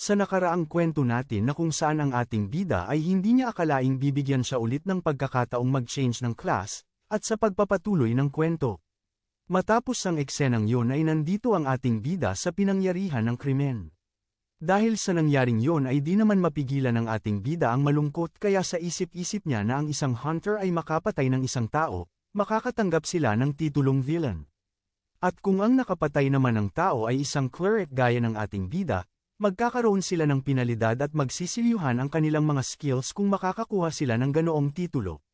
Sa nakaraang kwento natin na kung saan ang ating bida ay hindi niya akalaing bibigyan siya ulit ng pagkakataong mag-change ng class, at sa pagpapatuloy ng kwento. Matapos ang eksenang yun ay nandito ang ating bida sa pinangyarihan ng krimen. Dahil sa nangyaring yun ay di naman mapigilan ng ating bida ang malungkot kaya sa isip-isip niya na ang isang hunter ay makapatay ng isang tao, makakatanggap sila ng titulong villain. At kung ang nakapatay naman ng tao ay isang cleric gaya ng ating bida, magkakaroon sila ng pinalidad at magsisiliuhan ang kanilang mga skills kung makakakuha sila ng ganoong titulo.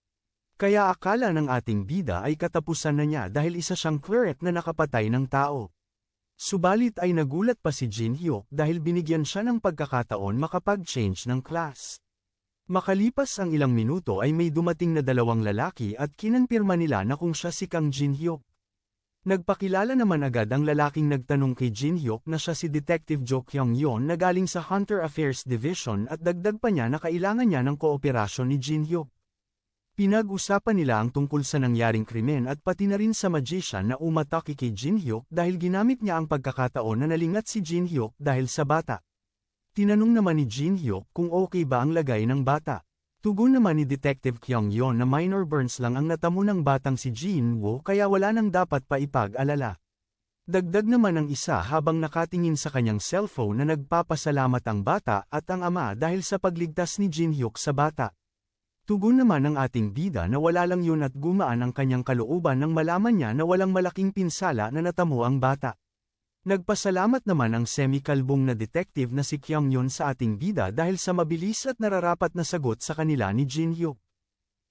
Kaya akala ng ating bida ay katapusan na niya dahil isa siyang cleric na nakapatay ng tao. Subalit ay nagulat pa si Jin Hyuk dahil binigyan siya ng pagkakataon makapag-change ng class. Makalipas ang ilang minuto ay may dumating na dalawang lalaki at kinonfirma nila na kung siya si Kang Jin Hyuk. Nagpakilala naman agad ang lalaking nagtanong kay Jin Hyuk na siya si Detective Jo Kyung-yeon na galing sa Hunter Affairs Division at dagdag pa niya na kailangan niya ng kooperasyon ni Jin Hyuk. Pinag-usapan nila ang tungkol sa nangyaring krimen at pati na rin sa magician na umatake kay Jin Hyuk dahil ginamit niya ang pagkakataon na nalingat si Jin Hyuk dahil sa bata. Tinanong naman ni Jin Hyuk kung okay ba ang lagay ng bata. Tugon naman ni Detective Kyung-yeon na minor burns lang ang natamo ng batang si Jin Woo kaya wala nang dapat pa ipag-alala. Dagdag naman ang isa habang nakatingin sa kanyang cellphone na nagpapasalamat ang bata at ang ama dahil sa pagligtas ni Jin Hyuk sa bata. Tugon naman ng ating bida na wala lang yun at gumaan ang kanyang kalooban nang malaman niya na walang malaking pinsala na natamo ang bata. Nagpasalamat naman ang semi-kalbong na detective na si Kyung-yeon sa ating bida dahil sa mabilis at nararapat na sagot sa kanila ni Jin Hyuk.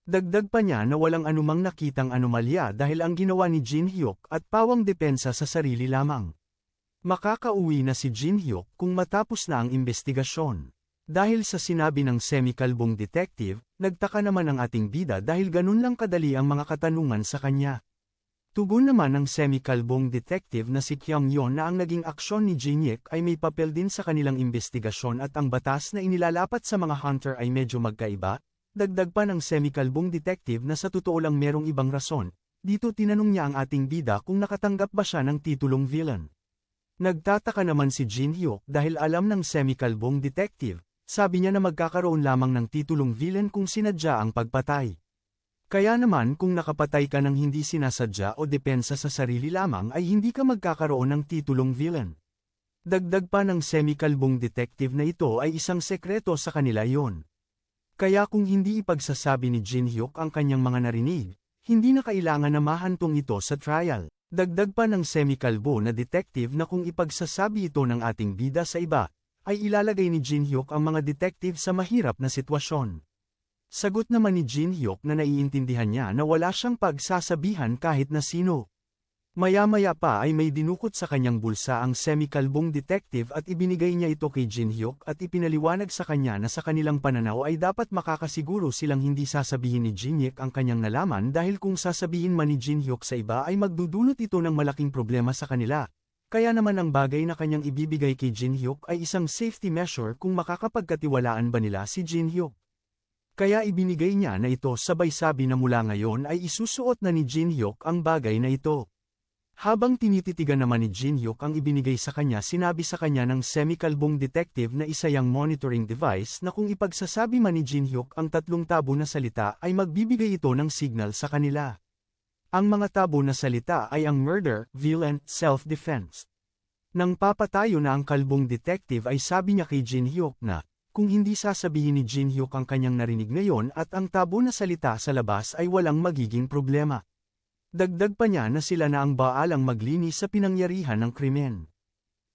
Dagdag pa niya na walang anumang nakitang anomalya dahil ang ginawa ni Jin Hyuk at pawang depensa sa sarili lamang. Makakauwi na si Jin Hyuk kung matapos na ang investigasyon. Dahil sa sinabi ng semi-kalbong detective, nagtaka naman ang ating bida dahil ganun lang kadali ang mga katanungan sa kanya. Tugon naman ng semi-kalbong detective na si Kyung-yeon na ang naging aksyon ni Jin Hyuk ay may papel din sa kanilang investigasyon at ang batas na inilalapat sa mga hunter ay medyo magkaiba. Dagdag pa ng semi-kalbong detective na sa totoo lang merong ibang rason. Dito tinanong niya ang ating bida kung nakatanggap ba siya ng titulong villain. Nagtataka naman si Jin Hyuk dahil alam ng semi-kalbong detective. Sabi niya na magkakaroon lamang ng titulong villain kung sinadya ang pagpatay. Kaya naman kung nakapatay ka ng hindi sinasadya o depensa sa sarili lamang ay hindi ka magkakaroon ng titulong villain. Dagdag pa ng semi-kalbong detective na ito ay isang sekreto sa kanila yon. Kaya kung hindi ipagsasabi ni Jin Hyuk ang kanyang mga narinig, hindi na kailangan na mahantong ito sa trial. Dagdag pa ng semi-kalbo na detective na kung ipagsasabi ito ng ating bida sa iba, ay ilalagay ni Jin Hyuk ang mga detective sa mahirap na sitwasyon. Sagot naman ni Jin Hyuk na naiintindihan niya na wala siyang pagsasabihan kahit na sino. Maya-maya pa ay may dinukot sa kanyang bulsa ang semi-kalbong detective at ibinigay niya ito kay Jin Hyuk at ipinaliwanag sa kanya na sa kanilang pananaw ay dapat makakasiguro silang hindi sasabihin ni Jin Hyuk ang kanyang nalaman dahil kung sasabihin man ni Jin Hyuk sa iba ay magdudulot ito ng malaking problema sa kanila. Kaya naman ang bagay na kanyang ibibigay kay Jin Hyuk ay isang safety measure kung makakapagkatiwalaan ba nila si Jin Hyuk. Kaya ibinigay niya na ito sabay sabi na mula ngayon ay isusuot na ni Jin Hyuk ang bagay na ito. Habang tinititigan naman ni Jin Hyuk ang ibinigay sa kanya sinabi sa kanya ng semi-kalbong detective na isa yang monitoring device na kung ipagsasabi man ni Jin Hyuk ang 3 tabo na salita ay magbibigay ito ng signal sa kanila. Ang mga tabo na salita ay ang murder, villain, self-defense. Nang papatayo na ang kalbong detective ay sabi niya kay Jin Hyuk na, kung hindi sasabihin ni Jin Hyuk ang kanyang narinig ngayon at ang tabo na salita sa labas ay walang magiging problema. Dagdag pa niya na sila na ang baalang maglinis sa pinangyarihan ng krimen.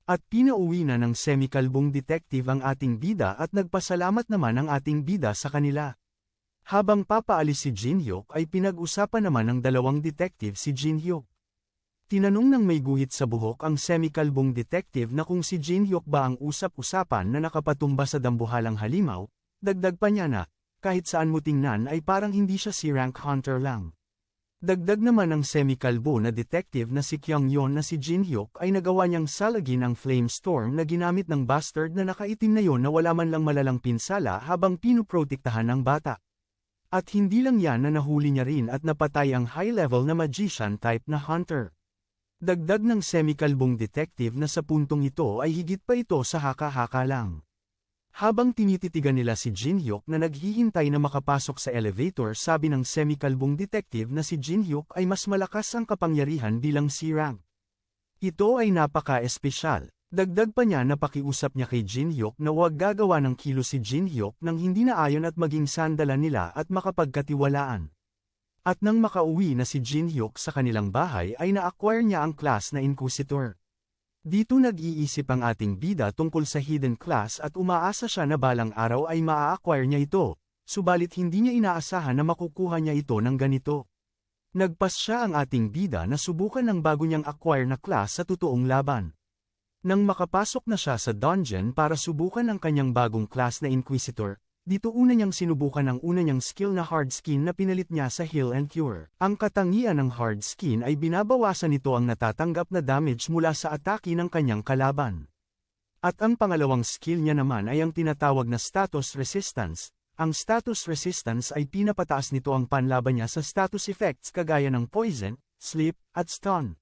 At pinauwi na ng semi-kalbong detective ang ating bida at nagpasalamat naman ang ating bida sa kanila. Habang papaalis si Jin Hyuk ay pinag-usapan naman ng dalawang detective si Jin Hyuk. Tinanong ng may guhit sa buhok ang semi-kalbong detective na kung si Jin Hyuk ba ang usap-usapan na nakapatumba sa dambuhalang halimaw, dagdag pa niya na, kahit saan mo tingnan ay parang hindi siya si rank hunter lang. Dagdag naman ng semi-kalbo na detective na si Kyung-yeon na si Jin Hyuk ay nagawa niyang salagin ang flame storm na ginamit ng bastard na nakaitim na yon na wala man lang malalang pinsala habang pinuprotektahan ng bata. At hindi lang yan na nahuli niya rin at napatay ang high-level na magician type na hunter. Dagdag ng semi-kalbong detective na sa puntong ito ay higit pa ito sa haka-haka lang. Habang tinititigan nila si Jinhyuk na naghihintay na makapasok sa elevator, sabi ng semikalbong detective na si Jinhyuk ay mas malakas ang kapangyarihan bilang C-rank. Ito ay napaka-espesyal. Dagdag pa niya na pakiusap niya kay Jinhyuk na huwag gagawa ng kilo si Jinhyuk nang hindi naayon at maging sandalan nila at makapagkatiwalaan. At nang makauwi na si Jinhyuk sa kanilang bahay ay na-acquire niya ang class na Inquisitor. Dito nag-iisip ang ating bida tungkol sa hidden class at umaasa siya na balang araw ay maa-acquire niya ito, subalit hindi niya inaasahan na makukuha niya ito ng ganito. Nagpas siya ang ating bida na subukan ng bago niyang acquire na class sa totoong laban. Nang makapasok na siya sa dungeon para subukan ang kanyang bagong class na Inquisitor, dito una niyang sinubukan ang una niyang skill na Hard Skin na pinalit niya sa Heal and Cure. Ang katangian ng Hard Skin ay binabawasan nito ang natatanggap na damage mula sa atake ng kanyang kalaban. At ang pangalawang skill niya naman ay ang tinatawag na Status Resistance. Ang Status Resistance ay pinapataas nito ang panlaban niya sa status effects kagaya ng Poison, Sleep, at Stun.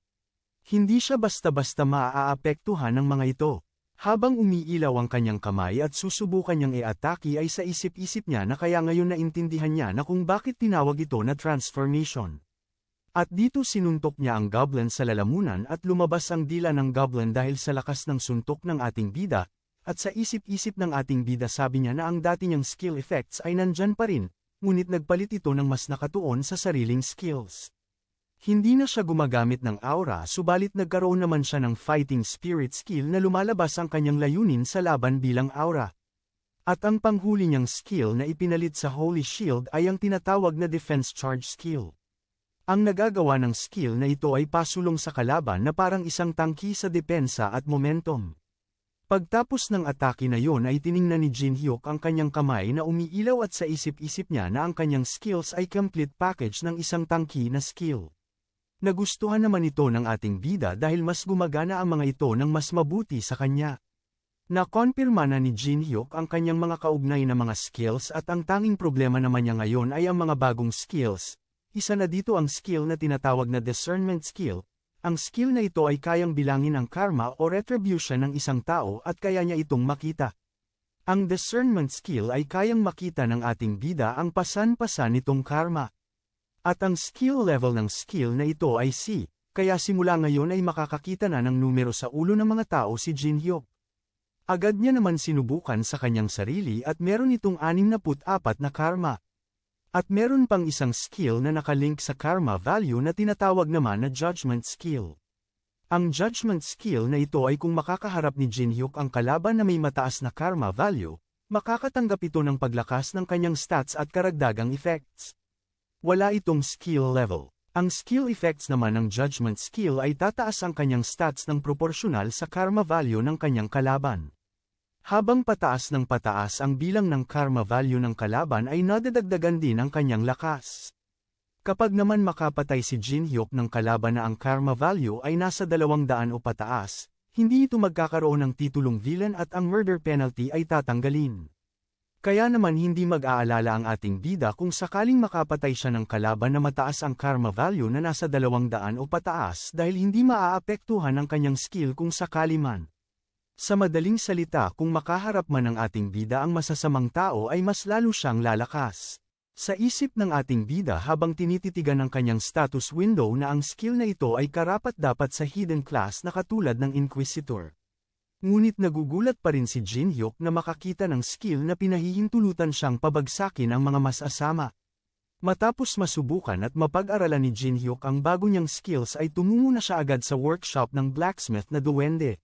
Hindi siya basta-basta maaapektuhan ng mga ito. Habang umiilaw ang kanyang kamay at susubukan niyang i-atake ay sa isip-isip niya na kaya ngayon naintindihan niya na kung bakit tinawag ito na transformation. At dito sinuntok niya ang goblin sa lalamunan at lumabas ang dila ng goblin dahil sa lakas ng suntok ng ating bida, at sa isip-isip ng ating bida sabi niya na ang dati niyang skill effects ay nandyan pa rin, ngunit nagpalit ito ng mas nakatuon sa sariling skills. Hindi na siya gumagamit ng aura subalit nagkaroon naman siya ng fighting spirit skill na lumalabas ang kanyang layunin sa laban bilang aura. At ang panghuli niyang skill na ipinalit sa Holy Shield ay ang tinatawag na defense charge skill. Ang nagagawa ng skill na ito ay pasulong sa kalaban na parang isang tangki sa depensa at momentum. Pagtapos ng atake na yon ay tiningnan ni Jinhyuk ang kanyang kamay na umiilaw at sa isip-isip niya na ang kanyang skills ay complete package ng isang tangki na skill. Nagustuhan naman ito ng ating bida dahil mas gumagana ang mga ito ng mas mabuti sa kanya. Nakonpirma na ni Jinhyuk ang kanyang mga kaugnay na mga skills at ang tanging problema naman niya ngayon ay ang mga bagong skills. Isa na dito ang skill na tinatawag na discernment skill. Ang skill na ito ay kayang bilangin ang karma o retribution ng isang tao at kaya niya itong makita. Ang discernment skill ay kayang makita ng ating bida ang pasan-pasan nitong karma. At ang skill level ng skill na ito ay C, kaya simula ngayon ay makakakita na ng numero sa ulo ng mga tao si Jinhyuk. Agad niya naman sinubukan sa kanyang sarili at meron itong 64 na karma. At meron pang isang skill na nakalink sa karma value na tinatawag naman na judgment skill. Ang judgment skill na ito ay kung makakaharap ni Jinhyuk ang kalaban na may mataas na karma value, makakatanggap ito ng paglakas ng kanyang stats at karagdagang effects. Wala itong skill level. Ang skill effects naman ng judgment skill ay tataas ang kanyang stats ng proporsyonal sa karma value ng kanyang kalaban. Habang pataas ng pataas ang bilang ng karma value ng kalaban ay nadadagdagan din ang kanyang lakas. Kapag naman makapatay si Jinhyuk ng kalaban na ang karma value ay nasa 200 o pataas, hindi ito magkakaroon ng titulong villain at ang murder penalty ay tatanggalin. Kaya naman hindi mag-aalala ang ating bida kung sakaling makapatay siya ng kalaban na mataas ang karma value na nasa 200 o pataas dahil hindi maaapektuhan ang kanyang skill kung sakali man. Sa madaling salita kung makaharap man ang ating bida ang masasamang tao ay mas lalo siyang lalakas. Sa isip ng ating bida habang tinititigan ng kanyang status window na ang skill na ito ay karapat-dapat sa hidden class na katulad ng Inquisitor. Ngunit nagugulat pa rin si Jinhyuk na makakita ng skill na pinahihintulutan siyang pabagsakin ang mga mas-asama. Matapos masubukan at mapag-aralan ni Jinhyuk ang bago niyang skills ay tumungo na siya agad sa workshop ng blacksmith na duwende.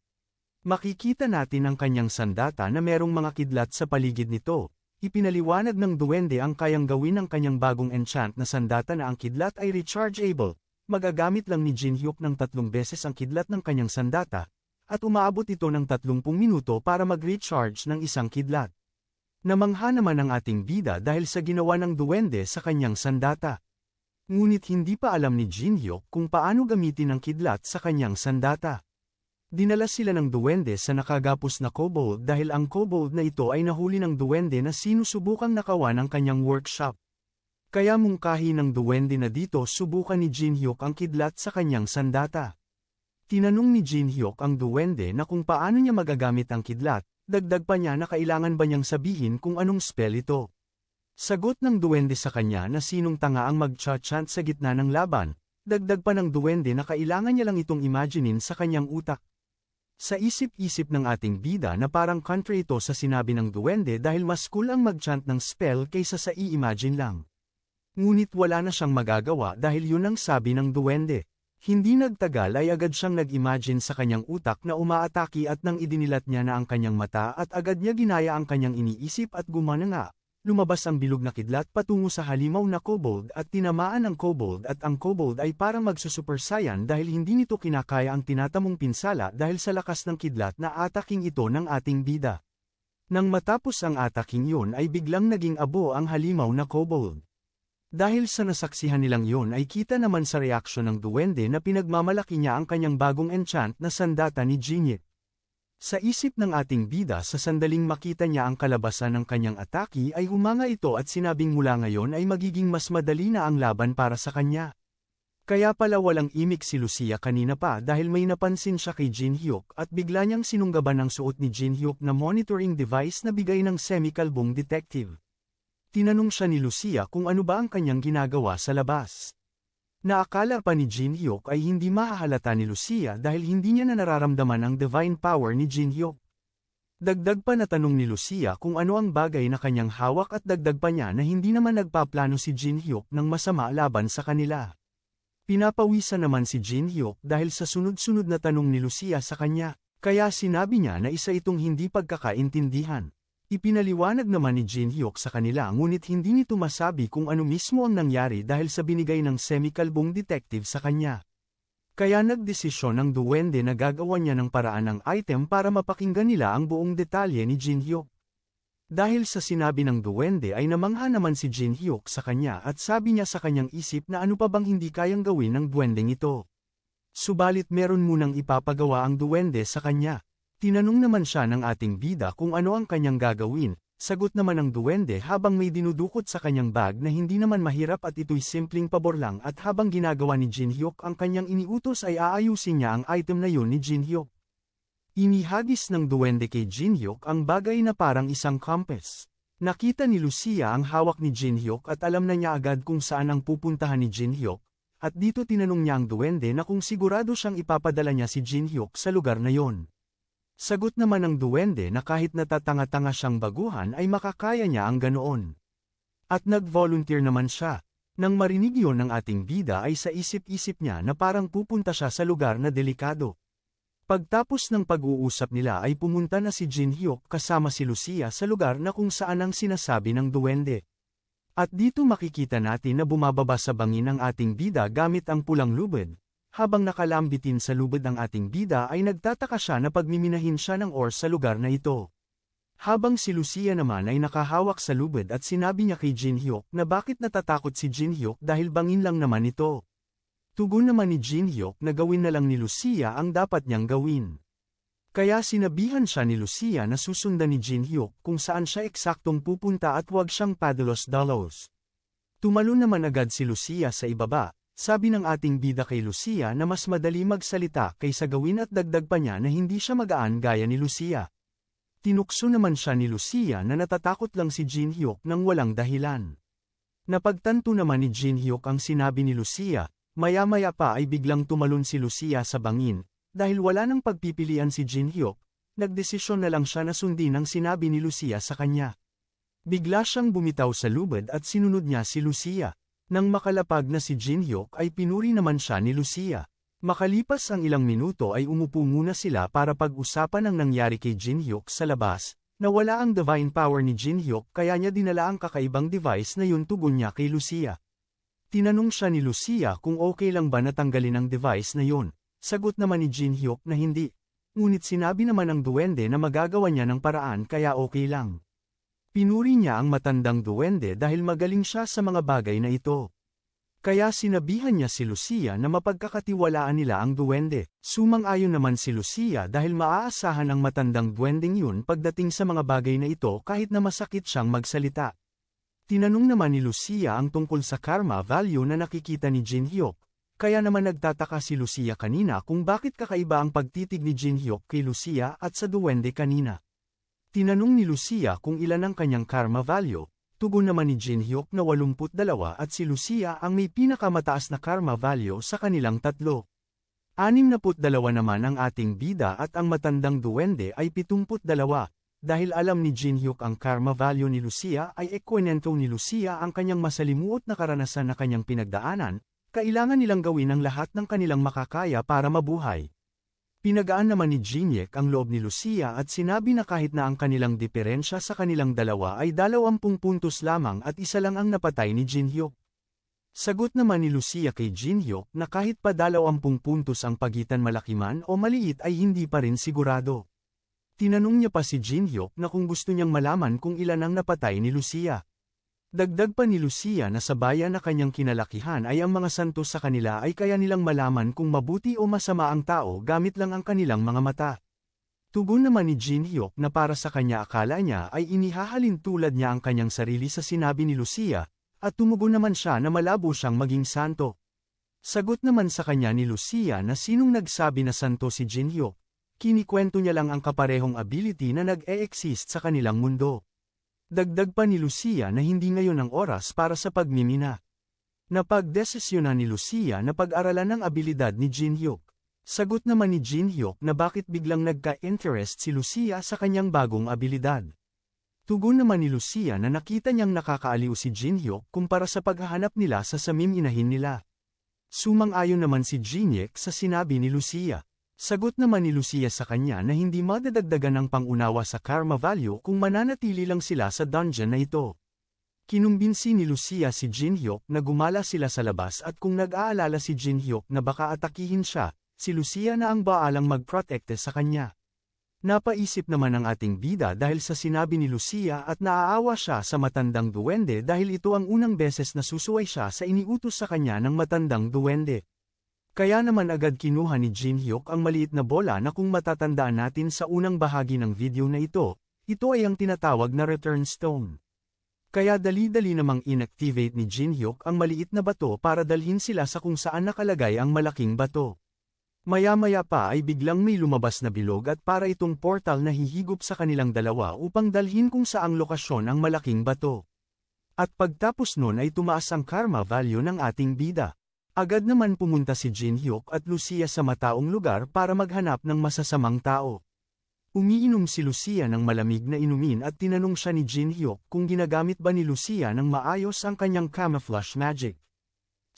Makikita natin ang kanyang sandata na merong mga kidlat sa paligid nito. Ipinaliwanag ng duwende ang kayang gawin ng kanyang bagong enchant na sandata na ang kidlat ay rechargeable. Magagamit lang ni Jinhyuk ng 3 beses ang kidlat ng kanyang sandata. At umaabot ito ng 30 minuto para mag-recharge ng isang kidlat. Namangha naman ang ating bida dahil sa ginawa ng duwende sa kanyang sandata. Ngunit hindi pa alam ni Jinhyuk kung paano gamitin ang kidlat sa kanyang sandata. Dinala sila ng duwende sa nakagapos na kobold dahil ang kobold na ito ay nahuli ng duwende na sinusubukang nakawan ng kanyang workshop. Kaya mungkahi ng duwende na dito subukan ni Jinhyuk ang kidlat sa kanyang sandata. Tinanong ni Jinhyuk ang duwende na kung paano niya magagamit ang kidlat, Dagdag pa niya na kailangan ba niyang sabihin kung anong spell ito. Sagot ng duwende sa kanya na sinong tanga ang mag-chant sa gitna ng laban, dagdag pa ng duwende na kailangan niya lang itong imaginein sa kanyang utak. Sa isip-isip ng ating bida na parang contrary ito sa sinabi ng duwende dahil mas cool ang mag-chant ng spell kaysa sa i-imagine lang. Ngunit wala na siyang magagawa dahil yun ang sabi ng duwende. Hindi nagtagal ay agad siyang nag-imagine sa kanyang utak na umaatake at nang idinilat niya na ang kanyang mata at agad niya ginaya ang kanyang iniisip at gumana nga. Lumabas ang bilog na kidlat patungo sa halimaw na kobold at tinamaan ang kobold at ang kobold ay parang magsusuper saiyan dahil hindi nito kinakaya ang tinatamong pinsala dahil sa lakas ng kidlat na ataking ito ng ating bida. Nang matapos ang ataking yun ay biglang naging abo ang halimaw na kobold. Dahil sa nasaksihan nilang yun ay kita naman sa reaksyon ng duwende na pinagmamalaki niya ang kanyang bagong enchant na sandata ni Jinhyeok. Sa isip ng ating bida sa sandaling makita niya ang kalabasan ng kanyang atake ay humanga ito at sinabing mula ngayon ay magiging mas madali na ang laban para sa kanya. Kaya pala walang imik si Lucia kanina pa dahil may napansin siya kay Jinhyeok at bigla niyang sinunggaban ang suot ni Jinhyeok na monitoring device na bigay ng semi-kalbong detective. Tinanong siya ni Lucia kung ano ba ang kanyang ginagawa sa labas. Naakala pa ni Jinhyeok ay hindi mahahalata ni Lucia dahil hindi niya na nararamdaman ang divine power ni Jinhyeok. Dagdag pa na tanong ni Lucia kung ano ang bagay na kanyang hawak at dagdag pa niya na hindi naman nagpaplano si Jinhyeok ng masama laban sa kanila. Pinapawisan naman si Jinhyeok dahil sa sunod-sunod na tanong ni Lucia sa kanya, kaya sinabi niya na isa itong hindi pagkakaintindihan. Ipinaliwanag naman ni Jinhyeok sa kanila ngunit hindi nito masabi kung ano mismo ang nangyari dahil sa binigay ng semi-kalbong detective sa kanya. Kaya nagdesisyon ang duwende na gagawan niya ng paraan ng item para mapakinggan nila ang buong detalye ni Jinhyeok. Dahil sa sinabi ng duwende ay namangha naman si Jinhyeok sa kanya at sabi niya sa kanyang isip na ano pa bang hindi kayang gawin ng duwendeng ito. Subalit meron munang ipapagawa ang duwende sa kanya. Tinanong naman siya ng ating bida kung ano ang kanyang gagawin, sagot naman ng duwende habang may dinudukot sa kanyang bag na hindi naman mahirap at ito'y simpleng pabor lang at habang ginagawa ni Jinhyeok ang kanyang iniutos ay aayusin niya ang item na yun ni Jinhyeok. Inihagis ng duwende kay Jinhyeok ang bagay na parang isang compass. Nakita ni Lucia ang hawak ni Jinhyeok at alam na niya agad kung saan ang pupuntahan ni Jinhyeok, at dito tinanong niya ang duwende na kung sigurado siyang ipapadala niya si Jinhyeok sa lugar na yon. Sagot naman ng duwende na kahit natatanga-tanga siyang baguhan ay makakaya niya ang ganoon. At nag-volunteer naman siya. Nang marinig yon ng ating bida ay sa isip-isip niya na parang pupunta siya sa lugar na delikado. Pagtapos ng pag-uusap nila ay pumunta na si Jinhyeok kasama si Lucia sa lugar na kung saan ang sinasabi ng duwende. At dito makikita natin na bumababa sa bangin ang ating bida gamit ang pulang lubid. Habang nakalambitin sa lubid ang ating bida ay nagtataka siya na pagmiminahin siya ng ors sa lugar na ito. Habang si Lucia naman ay nakahawak sa lubid at sinabi niya kay Jinhyeok na bakit natatakot si Jinhyeok dahil bangin lang naman ito. Tugon naman ni Jinhyeok na gawin na lang ni Lucia ang dapat niyang gawin. Kaya sinabihan siya ni Lucia na susundan ni Jinhyeok kung saan siya eksaktong pupunta at huwag siyang padalos-dalos. Tumalon naman agad si Lucia sa ibaba. Sabi ng ating bida kay Lucia na mas madali magsalita kaysa gawin at dagdag pa niya na hindi siya magaan gaya ni Lucia. Tinukso naman siya ni Lucia na natatakot lang si Jinhyeok nang walang dahilan. Napagtanto naman ni Jinhyeok ang sinabi ni Lucia, maya-maya pa ay biglang tumalon si Lucia sa bangin, dahil wala nang pagpipilian si Jinhyeok, nagdesisyon na lang siya na sundin ang sinabi ni Lucia sa kanya. Bigla siyang bumitaw sa lubid at sinunod niya si Lucia. Nang makalapag na si Jinhyeok ay pinuri naman siya ni Lucia. Makalipas ang ilang minuto ay umupo muna sila para pag-usapan ang nangyari kay Jinhyeok sa labas, na wala ang divine power ni Jinhyeok kaya niya dinala ang kakaibang device na yun tugon niya kay Lucia. Tinanong siya ni Lucia kung okay lang ba natanggalin ang device na yun. Sagot naman ni Jinhyeok na hindi. Ngunit sinabi naman ng duwende na magagawa niya ng paraan kaya okay lang. Pinuri niya ang matandang duwende dahil magaling siya sa mga bagay na ito. Kaya sinabihan niya si Lucia na mapagkakatiwalaan nila ang duwende. Sumang-ayon naman si Lucia dahil maaasahan ang matandang duwendeng yun pagdating sa mga bagay na ito kahit na masakit siyang magsalita. Tinanong naman ni Lucia ang tungkol sa karma value na nakikita ni Jinhyeok. Kaya naman nagtataka si Lucia kanina kung bakit kakaiba ang pagtitig ni Jinhyeok kay Lucia at sa duwende kanina. Tinanong ni Lucia kung ilan ang kanyang karma value, tugon naman ni Jinhyuk na 82 at si Lucia ang may pinakamataas na karma value sa kanilang tatlo. 62 naman ang ating bida at ang matandang duwende ay 72. Dahil alam ni Jinhyuk ang karma value ni Lucia ay ekwento ni Lucia ang kanyang masalimuot na karanasan na kanyang pinagdaanan, kailangan nilang gawin ang lahat ng kanilang makakaya para mabuhay. Pinagaan naman ni Jinhyuk ang loob ni Lucia at sinabi na kahit na ang kanilang diferensya sa kanilang dalawa ay 20 puntos lamang at isa lang ang napatay ni Jinhyuk. Sagot naman ni Lucia kay Jinhyuk na kahit pa 20 puntos ang pagitan malaki man o maliit ay hindi pa rin sigurado. Tinanong niya pa si Jinhyuk na kung gusto niyang malaman kung ilan ang napatay ni Lucia. Dagdag pa ni Lucia na sa bayan na kanyang kinalakihan ay ang mga santo sa kanila ay kaya nilang malaman kung mabuti o masama ang tao gamit lang ang kanilang mga mata. Tugon naman ni Jinhyuk na para sa kanya akala niya ay inihahalin tulad niya ang kanyang sarili sa sinabi ni Lucia, at tumugon naman siya na malabo siyang maging santo. Sagot naman sa kanya ni Lucia na sinong nagsabi na santo si Jinhyuk. Kinikwento niya lang ang kaparehong ability na nag-e-exist sa kanilang mundo. Dagdag pa ni Lucia na hindi ngayon ang oras para sa pagmimina. Napagdesisyonan ni Lucia na pag-aralan ang abilidad ni Jinhyuk. Sagot naman ni Jinhyuk na bakit biglang nagka-interest si Lucia sa kanyang bagong abilidad. Tugon naman ni Lucia na nakita niyang nakakaaliw si Jinhyuk kumpara sa paghahanap nila sa samim inahin nila. Sumang-ayon naman si Jinhyuk sa sinabi ni Lucia. Sagot naman ni Lucia sa kanya na hindi madadagdagan ng pangunawa sa karma value kung mananatili lang sila sa dungeon na ito. Kinumbinsi ni Lucia si Jinhyuk na gumala sila sa labas at kung nag-aalala si Jinhyuk na baka atakihin siya, si Lucia na ang baalang mag-protekte sa kanya. Napaisip naman ang ating bida dahil sa sinabi ni Lucia at naaawa siya sa matandang duwende dahil ito ang unang beses na susuway siya sa iniutos sa kanya ng matandang duwende. Kaya naman agad kinuha ni Jinhyuk ang maliit na bola na kung matatandaan natin sa unang bahagi ng video na ito ay ang tinatawag na return stone. Kaya dali-dali namang inactivate ni Jinhyuk ang maliit na bato para dalhin sila sa kung saan nakalagay ang malaking bato. Maya-maya pa ay biglang may lumabas na bilog at para itong portal na hihigop sa kanilang dalawa upang dalhin kung saang lokasyon ang malaking bato. At pagtapos nun ay tumaas ang karma value ng ating bida. Agad naman pumunta si Jinhyuk at Lucia sa mataong lugar para maghanap ng masasamang tao. Umiinom si Lucia ng malamig na inumin at tinanong siya ni Jinhyuk kung ginagamit ba ni Lucia ng maayos ang kanyang camouflage magic.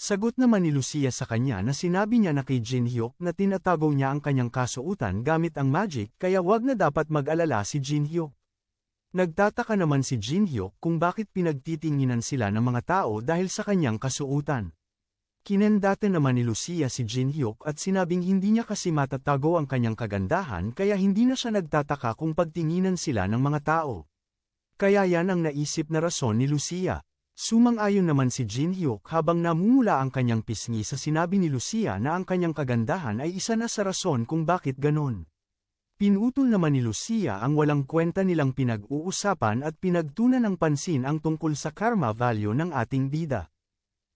Sagot naman ni Lucia sa kanya na sinabi niya na kay Jinhyuk na tinatago niya ang kanyang kasuotan gamit ang magic kaya wag na dapat mag-alala si Jinhyuk. Nagtataka naman si Jinhyuk kung bakit pinagtitinginan sila ng mga tao dahil sa kanyang kasuotan. Kinendate naman ni Lucia si Jinhyuk at sinabing hindi niya kasi matatago ang kanyang kagandahan kaya hindi na siya nagtataka kung pagtinginan sila ng mga tao. Kaya yan ang naisip na rason ni Lucia. Sumang-ayon naman si Jinhyuk habang namumula ang kanyang pisngi sa sinabi ni Lucia na ang kanyang kagandahan ay isa na sa rason kung bakit ganon. Pinutol naman ni Lucia ang walang kwenta nilang pinag-uusapan at pinagtunan ng pansin ang tungkol sa karma value ng ating bida.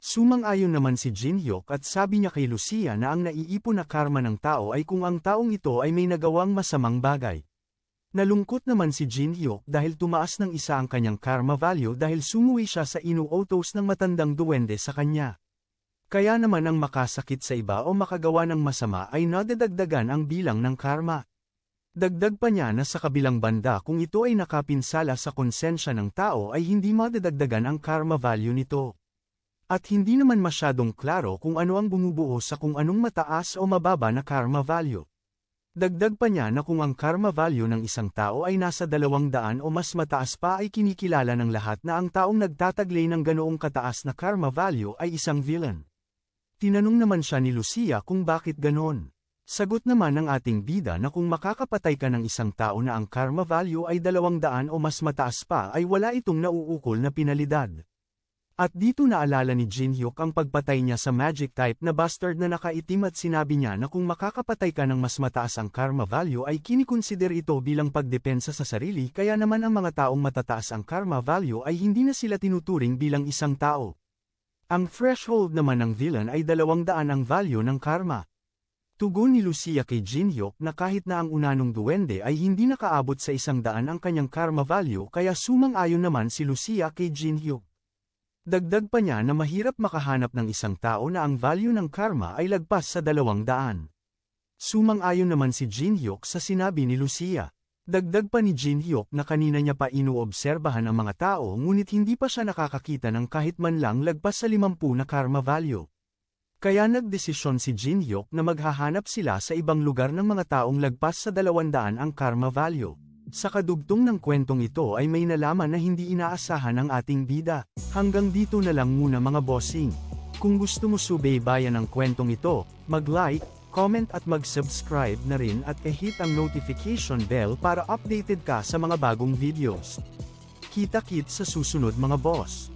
Sumang-ayon naman si Jinhyuk at sabi niya kay Lucia na ang naiipon na karma ng tao ay kung ang taong ito ay may nagawang masamang bagay. Nalungkot naman si Jinhyuk dahil tumaas ng isa ang kanyang karma value dahil sumuwi siya sa inuutos ng matandang duwende sa kanya. Kaya naman ang makasakit sa iba o makagawa ng masama ay nadadagdagan ang bilang ng karma. Dagdag pa niya na sa kabilang banda kung ito ay nakapinsala sa konsensya ng tao ay hindi madadagdagan ang karma value nito. At hindi naman masyadong klaro kung ano ang bumubuo sa kung anong mataas o mababa na karma value. Dagdag pa niya na kung ang karma value ng isang tao ay nasa 200 o mas mataas pa ay kinikilala ng lahat na ang taong nagtataglay ng ganoong kataas na karma value ay isang villain. Tinanong naman siya ni Lucia kung bakit ganon. Sagot naman ng ating bida na kung makakapatay ka ng isang tao na ang karma value ay 200 o mas mataas pa ay wala itong nauukol na pinalidad. At dito naalala ni Jinhyuk ang pagpatay niya sa magic type na bastard na nakaitim at sinabi niya na kung makakapatay ka ng mas mataas ang karma value ay kinikonsider ito bilang pagdepensa sa sarili kaya naman ang mga taong matataas ang karma value ay hindi na sila tinuturing bilang isang tao. Ang threshold naman ng villain ay 200 ang value ng karma. Tugon ni Lucia kay Jinhyuk na kahit na ang unanong duwende ay hindi nakaabot sa 100 ang kanyang karma value kaya sumang-ayon naman si Lucia kay Jinhyuk. Dagdag pa niya na mahirap makahanap ng isang tao na ang value ng karma ay lagpas sa 200. Sumang-ayon naman si Jinhyuk sa sinabi ni Lucia. Dagdag pa ni Jinhyuk na kanina niya pa inuobserbahan ang mga tao ngunit hindi pa siya nakakakita ng kahit man lang lagpas sa 50 na karma value. Kaya nagdesisyon si Jinhyuk na maghahanap sila sa ibang lugar ng mga taong lagpas sa 200 ang karma value. Sa kadugtong ng kwentong ito ay may nalaman na hindi inaasahan ng ating bida. Hanggang dito na lang muna mga bossing. Kung gusto mo subaybayan ang kwentong ito, mag-like, comment at mag-subscribe na rin at i-hit ang notification bell para updated ka sa mga bagong videos. Kita-kit sa susunod mga boss.